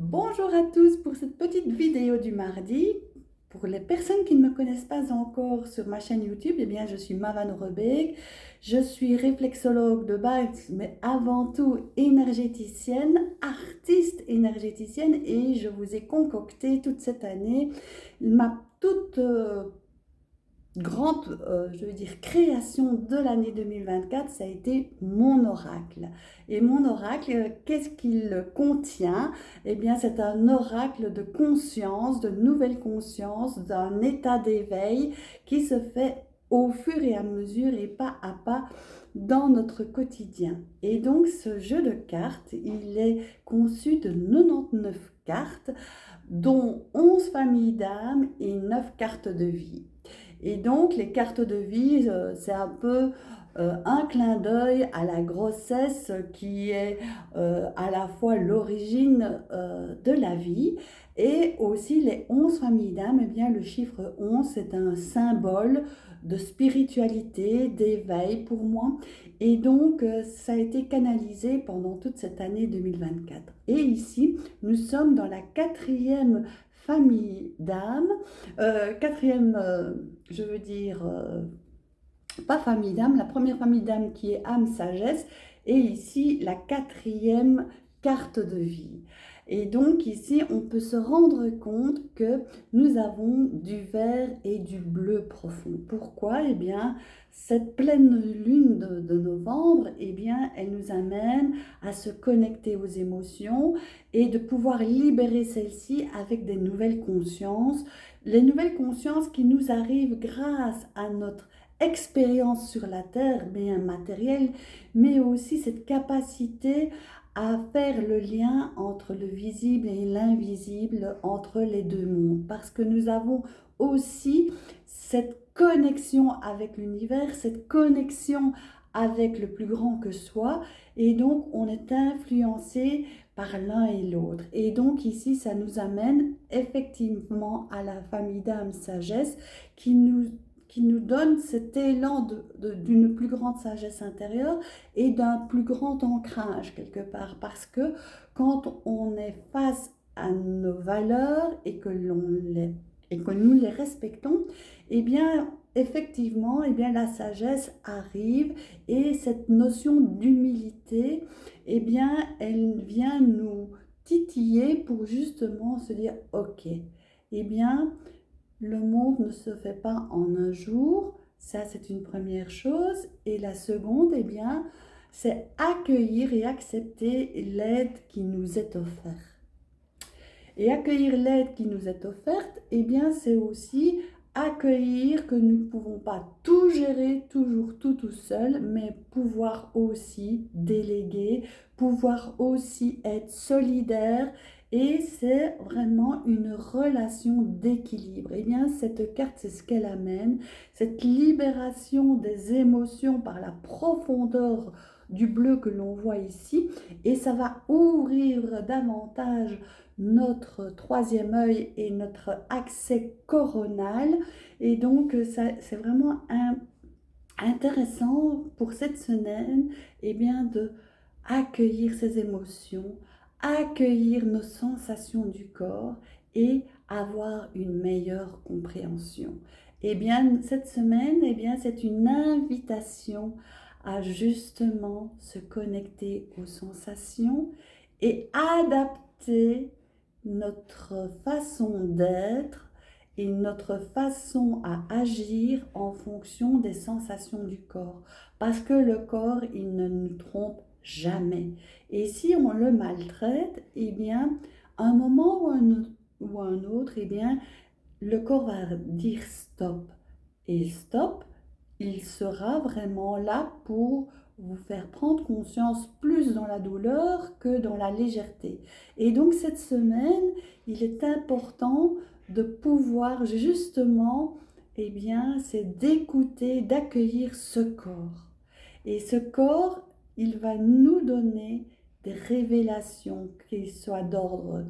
Bonjour à tous pour cette petite vidéo du mardi. Pour les personnes qui ne me connaissent pas encore sur ma chaîne YouTube, eh bien, je suis Mavan Rebeek. Je suis réflexologue de base, mais avant tout énergéticienne, artiste énergéticienne, et je vous ai concocté toute cette année ma toute grande, je veux dire, création de l'année 2024, ça a été mon oracle. Et mon oracle, qu'est-ce qu'il contient? Eh bien, c'est un oracle de conscience, de nouvelle conscience, d'un état d'éveil qui se fait au fur et à mesure et pas à pas dans notre quotidien. Et donc, ce jeu de cartes, il est conçu de 99 cartes, dont 11 familles d'âmes et 9 cartes de vie. Et donc, les cartes de vie, c'est un peu un clin d'œil à la grossesse qui est à la fois l'origine de la vie. Et aussi, les 11 familles d'âmes, eh bien, le chiffre 11, c'est un symbole de spiritualité, d'éveil pour moi. Et donc, ça a été canalisé pendant toute cette année 2024. Et ici, nous sommes dans la quatrième famille d'âmes, quatrième, je veux dire, pas famille d'âme, la première famille d'âme qui est âme sagesse, et ici la quatrième carte de vie. Et donc ici, on peut se rendre compte que nous avons du vert et du bleu profond. Pourquoi? Eh bien, cette pleine lune de novembre, eh bien, elle nous amène à se connecter aux émotions et de pouvoir libérer celles-ci avec des nouvelles consciences. Les nouvelles consciences qui nous arrivent grâce à notre expérience sur la terre, bien matérielle, mais aussi cette capacité à faire le lien entre le visible et l'invisible, entre les deux mondes, parce que nous avons aussi cette connexion avec l'univers, cette connexion avec le plus grand que soi, et donc on est influencé par l'un et l'autre. Et donc ici, ça nous amène effectivement à la famille d'âme sagesse qui nous donne cet élan d'une plus grande sagesse intérieure et d'un plus grand ancrage quelque part. Parce que quand on est face à nos valeurs et que nous les respectons, eh bien, effectivement, eh bien, la sagesse arrive et cette notion d'humilité, eh bien, elle vient nous titiller pour justement se dire, ok, eh bien, le monde ne se fait pas en un jour, ça c'est une première chose. Et la seconde, eh bien, c'est accueillir et accepter l'aide qui nous est offerte. Et accueillir l'aide qui nous est offerte, eh bien, c'est aussi accueillir que nous ne pouvons pas tout gérer toujours tout seul, mais pouvoir aussi déléguer, pouvoir aussi être solidaire. Et c'est vraiment une relation d'équilibre. Eh bien, cette carte, c'est ce qu'elle amène, cette libération des émotions par la profondeur du bleu que l'on voit ici. Et ça va ouvrir davantage notre troisième œil et notre accès coronal. Et donc, ça, c'est vraiment intéressant pour cette semaine, eh bien, de accueillir ces émotions, accueillir nos sensations du corps et avoir une meilleure compréhension. Eh bien, cette semaine, eh bien, c'est une invitation à justement se connecter aux sensations et adapter notre façon d'être et notre façon à agir en fonction des sensations du corps. Parce que le corps, il ne nous trompe jamais. Et si on le maltraite, eh bien, à un moment ou un autre, eh bien, le corps va dire stop. Et stop, il sera vraiment là pour vous faire prendre conscience plus dans la douleur que dans la légèreté. Et donc cette semaine, il est important de pouvoir justement, eh bien, c'est d'écouter, d'accueillir ce corps. Et ce corps, il va nous donner des révélations qui soient d'ordre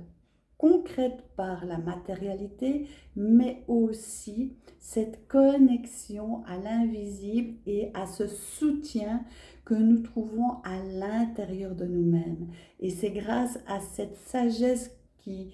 concrète par la matérialité, mais aussi cette connexion à l'invisible et à ce soutien que nous trouvons à l'intérieur de nous-mêmes. Et c'est grâce à cette sagesse qui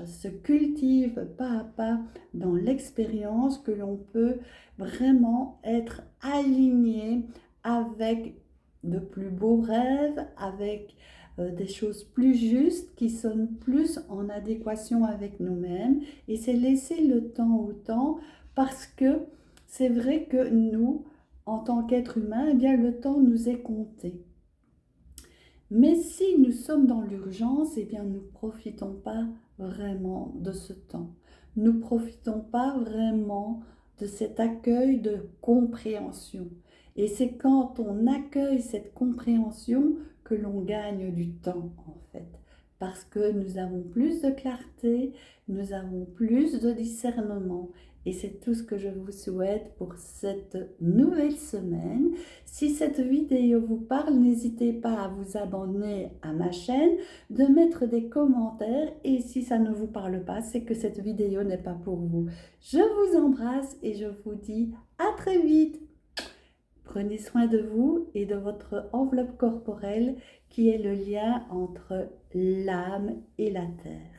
se cultive pas à pas dans l'expérience, que l'on peut vraiment être aligné avec de plus beaux rêves, avec des choses plus justes qui sonnent plus en adéquation avec nous-mêmes. Et c'est laisser le temps au temps, parce que c'est vrai que nous, en tant qu'être humain, eh bien, le temps nous est compté. Mais si nous sommes dans l'urgence, eh bien, nous ne profitons pas vraiment de ce temps. Nous ne profitons pas vraiment de cet accueil de compréhension. Et c'est quand on accueille cette compréhension que l'on gagne du temps, en fait. Parce que nous avons plus de clarté, nous avons plus de discernement. Et c'est tout ce que je vous souhaite pour cette nouvelle semaine. Si cette vidéo vous parle, n'hésitez pas à vous abonner à ma chaîne, de mettre des commentaires, et si ça ne vous parle pas, c'est que cette vidéo n'est pas pour vous. Je vous embrasse et je vous dis à très vite. Prenez soin de vous et de votre enveloppe corporelle qui est le lien entre l'âme et la terre.